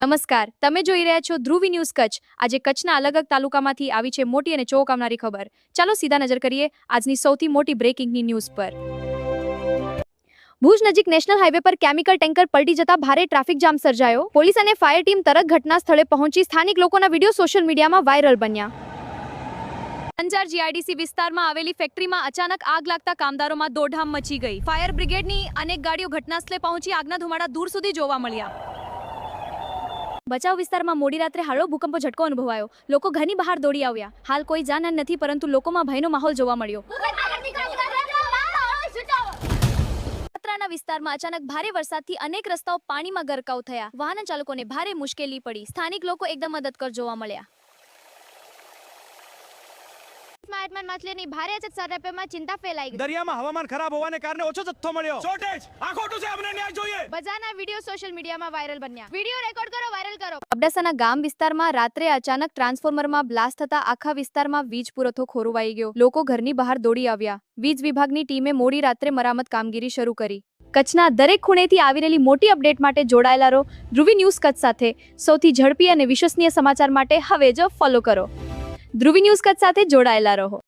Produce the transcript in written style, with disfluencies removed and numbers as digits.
નમસ્કાર, તમે જોઈ રહ્યા છો ધ્રુવી ન્યૂઝ કચ્છ. આજે કચ્છના અલગ અલગ તાલુકામાંથી આવી છે મોટી અને ચોંકાવનારી ખબર. ચાલો સીધા નજર કરીએ આજની સૌથી મોટી બ્રેકિંગની ન્યૂઝ પર. ભુજ નજીક નેશનલ હાઈવે પર કેમિકલ ટેન્કર પલટી જતા ભારે ટ્રાફિક જામ સર્જાયો. પોલીસ અને ફાયર ટીમ તરત ઘટના સ્થળે પહોંચી સ્થાનિક લોકોના વિડીયો સોશિયલ મીડિયામાં વાયરલ બન્યા. અંજાર જીઆઈડીસી વિસ્તારમાં આવેલી ફેક્ટરીમાં અચાનક આગ લાગતા કામદારોમાં દોડધામ મચી ગઈ. ફાયર બ્રિગેડની અનેક ગાડીઓ ઘટનાસ્થળે પહોંચી આગના ધુમાડા દૂર સુધી જોવા મળ્યા. બચાવ વિસ્તારમાં મોડી રાત્રે હળવો ભૂકંપનો ઝટકો અનુભવાયો. લોકો ઘરની બહાર દોડી આવ્યા. હાલ કોઈ જાનહાનિ નથી, પરંતુ લોકોમાં ભયનો માહોલ જોવા મળ્યો. પાત્રાના વિસ્તારમાં અચાનક ભારે વરસાદથી અનેક રસ્તાઓ પાણીમાં ગરકાવ થયા. વાહન ચાલકોને ભારે મુશ્કેલી પડી. સ્થાનિક લોકો એકદમ મદદગાર જોવા મળ્યા. માછલીની ભારે અછત સર્જાપેમાં ચિંતા ફેલાઈ ગઈ. દરિયામાં હવામાન ખરાબ હોવાને કારણે ઓછો જથ્થો મળ્યો. શોર્ટેજ આ ખોટું છે, અમને ન્યાય જોઈએ. બજારના વિડીયો સોશિયલ મીડિયામાં વાયરલ બન્યા. વિડીયો રેકોર્ડ કરો, વાયરલ કરો. અબડાસાના ગામ વિસ્તારમાં રાત્રે અચાનક ટ્રાન્સફોર્મરમાં બ્લાસ્ટ થતા આખા વિસ્તારમાં વીજ પુરવઠો ખોરવાઈ ગયો. લોકો ઘરની બહાર દોડી આવ્યા. વીજ વિભાગની ટીમે મોડી રાત્રે મરામત કામગીરી શરૂ કરી. કચ્છના દરેક ખૂણેથી આવી રહેલી મોટી અપડેટ માટે જોડાયેલા રહો ધ્રુવી ન્યૂઝ કચ્છ સાથે. સૌથી ઝડપી અને વિશ્વસનીય સમાચાર માટે હવે જ ફોલો કરો. ધ્રુવી ન્યૂઝ કચ્છ સાથે જોડાયેલા રહો.